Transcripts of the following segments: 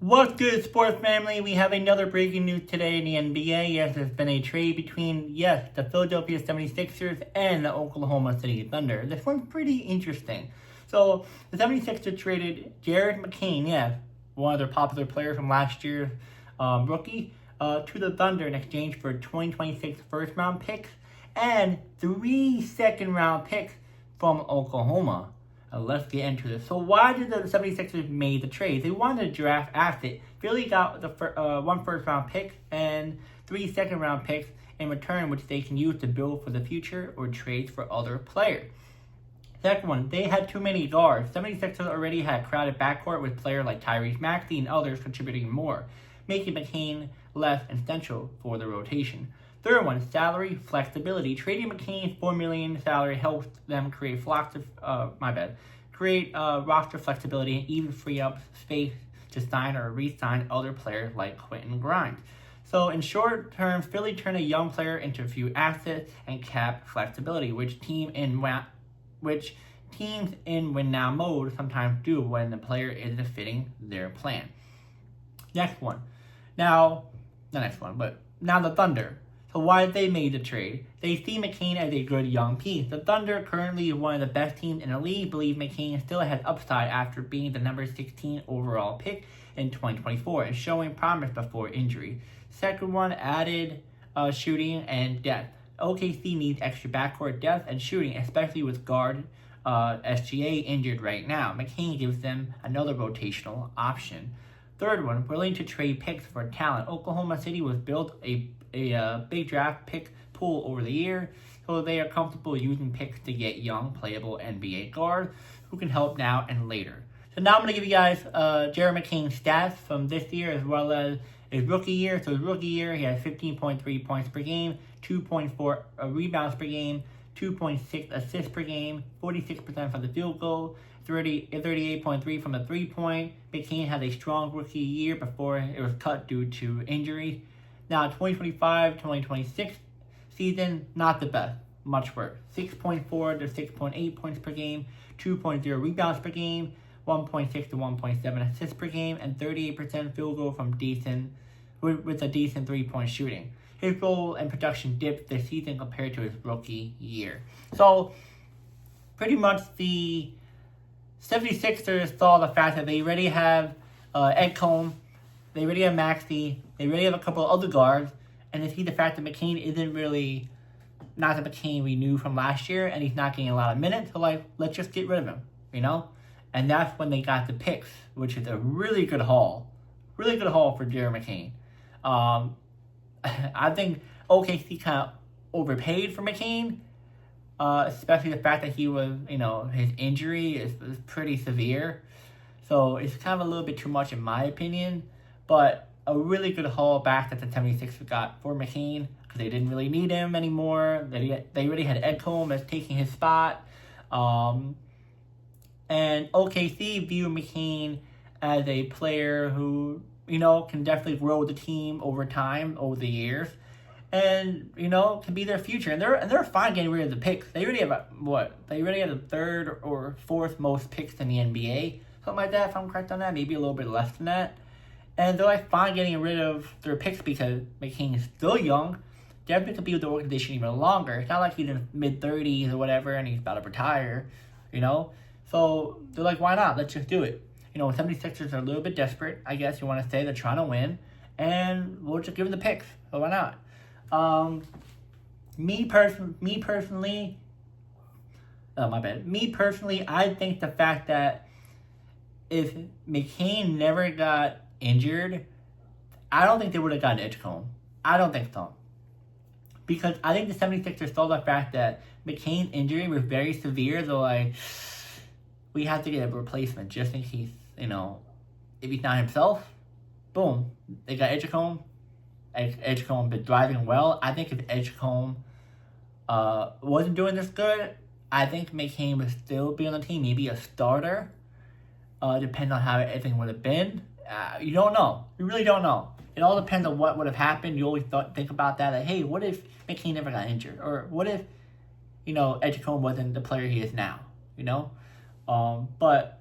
What's good, sports family? We have another breaking news today in the NBA. Yes, there's been a trade between, the Philadelphia 76ers and the Oklahoma City Thunder. This one's pretty interesting. So, the 76ers traded Jared McCain, one of their popular players from last year's rookie, to the Thunder in exchange for 2026 first-round picks and 3 second-round picks from Oklahoma. Let's get into this. So why did the 76ers make the trade? They wanted to draft asset. Philly got the 1 first-round pick and 3 second-round picks in return, which they can use to build for the future or trade for other players. Second one, they had too many guards. 76ers already had a crowded backcourt with players like Tyrese Maxey and others contributing more, making McCain less essential for the rotation. Third one, salary flexibility. Trading McCain's $4 million salary helps them create roster flexibility and even free up space to sign or re-sign other players like Quentin Grimes. So in short term, Philly turned a young player into a few assets and cap flexibility, which teams in win-now mode sometimes do when the player isn't fitting their plan. Now the Thunder. So why did they make the trade? They see McCain as a good young piece. The Thunder currently is one of the best teams in the league. Believe McCain still has upside after being the number 16 overall pick in 2024 and showing promise before injury. Second one, added shooting and depth. OKC needs extra backcourt depth and shooting, especially with guard SGA injured right now. McCain gives them another rotational option. Third one, willing to trade picks for talent. Oklahoma City was built a big draft pick pool over the year, so they are comfortable using picks to get young, playable NBA guards who can help now and later. So now I'm going to give you guys Jared McCain's stats from this year as well as his rookie year. So his rookie year, he had 15.3 points per game, 2.4 rebounds per game, 2.6 assists per game, 46% from the field goal, 38.3 from the three-point. McCain had a strong rookie year before it was cut due to injury. Now, 2025-2026 season, not the best. Much worse. 6.4 to 6.8 points per game, 2.0 rebounds per game, 1.6 to 1.7 assists per game, and 38% field goal from with a decent three-point shooting. His role and production dipped this season compared to his rookie year. So, pretty much the 76ers saw the fact that they already have Edcombe, they already have Maxey, they already have a couple of other guards, and they see the fact that McCain isn't really not the McCain we knew from last year, and he's not getting a lot of minutes, so let's just get rid of him, And that's when they got the picks, which is a really good haul for Jared McCain. I think OKC kind of overpaid for McCain, especially the fact that he was, his injury is pretty severe. So it's kind of a little bit too much in my opinion, but a really good haul back that the 76ers got for McCain because they didn't really need him anymore. They already had Edcombe as taking his spot. And OKC viewed McCain as a player who, can definitely grow the team over time, over the years. And, can be their future. And they're fine getting rid of the picks. They already have They already have the third or fourth most picks in the NBA. Something like that, if I'm correct on that. Maybe a little bit less than that. And they're fine getting rid of their picks because McCain is still young. Definitely could be with the organization even longer. It's not like he's in mid-30s or whatever and he's about to retire, So they're like, why not? Let's just do it. 76ers are a little bit desperate, I guess you want to say. They're trying to win. And we'll just give them the picks. So why not? Me personally, I think the fact that if McCain never got injured, I don't think they would have gotten Edgecombe. I don't think so. Because I think the 76ers saw the fact that McCain's injury was very severe. They're we have to get a replacement just in case, if he's not himself. Boom. They got Edgecombe. Edgecombe been driving well. I think if Edgecombe wasn't doing this good, I think McCain would still be on the team. Maybe a starter. Depending on how everything would have been. You don't know. You really don't know. It all depends on what would have happened. You always think about that. Hey, what if McCain never got injured? Or what if, Edgecombe wasn't the player he is now? But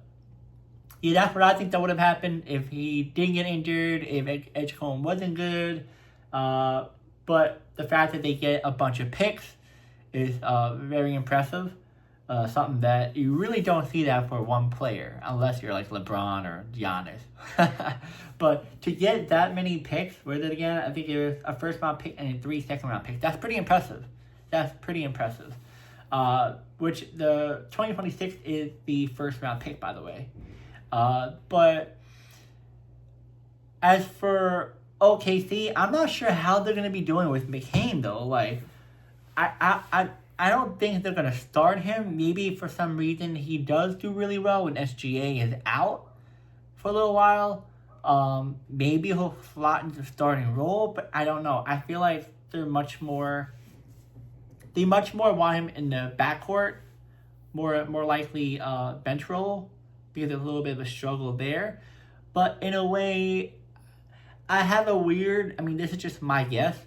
Yeah, that's what I think that would have happened if he didn't get injured, if Edgecombe wasn't good. But the fact that they get a bunch of picks is very impressive. Something that you really don't see that for one player, unless you're like LeBron or Giannis. But to get that many picks, what is it again? I think it was a first round pick and 3 second round picks. That's pretty impressive. Which the 2026 is the first round pick, by the way. But as for OKC, I'm not sure how they're gonna be doing with McCain though. Like, I don't think they're gonna start him. Maybe for some reason he does do really well when SGA is out for a little while. Maybe he'll slot into the starting role, but I don't know. I feel like they much more want him in the backcourt, more likely bench role, because there's a little bit of a struggle there. But in a way, I have a weird, this is just my guess,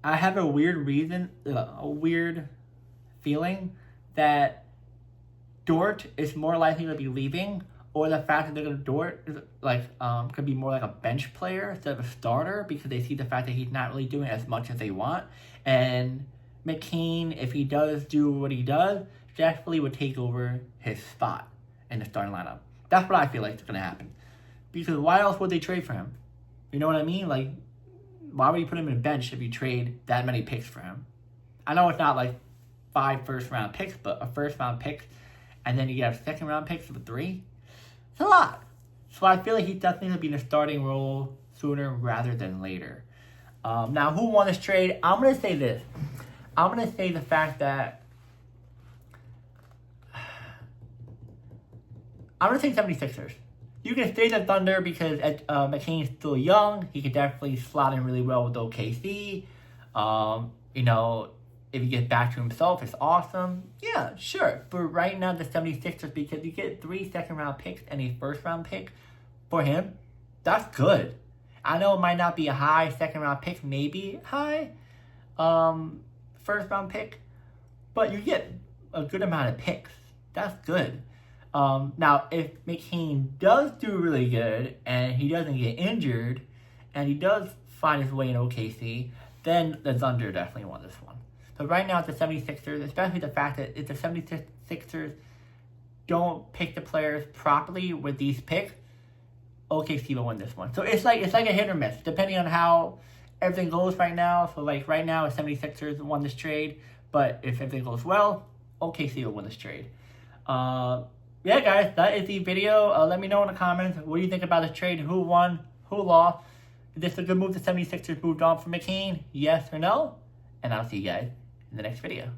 I have a weird feeling that Dort is more likely to be leaving, or the fact that they're going to Dort is could be more like a bench player instead of a starter, because they see the fact that he's not really doing as much as they want. And McCain, if he does do what he does, definitely would take over his spot in the starting lineup. That's what I feel like is going to happen. Because why else would they trade for him? You know what I mean? Like, why would you put him in a bench if you trade that many picks for him? I know it's not like 5 first-round picks, but a first-round pick, and then you have second-round picks for 3. It's a lot. So I feel like he's definitely going to be in a starting role sooner rather than later. Now, who won this trade? I'm going to say this. I'm going to say the fact that I'm going to say 76ers. You can say the Thunder because McCain's still young. He could definitely slot in really well with OKC. If he gets back to himself, it's awesome. Yeah, sure. But right now, the 76ers, because you get 3 second-round picks and a first-round pick for him, that's good. I know it might not be a high second-round pick, maybe high first-round pick, but you get a good amount of picks. That's good. Now, if McCain does do really good and he doesn't get injured and he does find his way in OKC, then the Thunder definitely won this one. But right now, it's the 76ers, especially the fact that if the 76ers don't pick the players properly with these picks, OKC will win this one. So it's like a hit or miss, depending on how everything goes right now. So like right now, the 76ers won this trade, but if everything goes well, OKC will win this trade. Yeah, guys, that is the video. Let me know in the comments, what do you think about this trade? Who won? Who lost? Is this a good move the 76ers moved on from McCain? Yes or no? And I'll see you guys in the next video.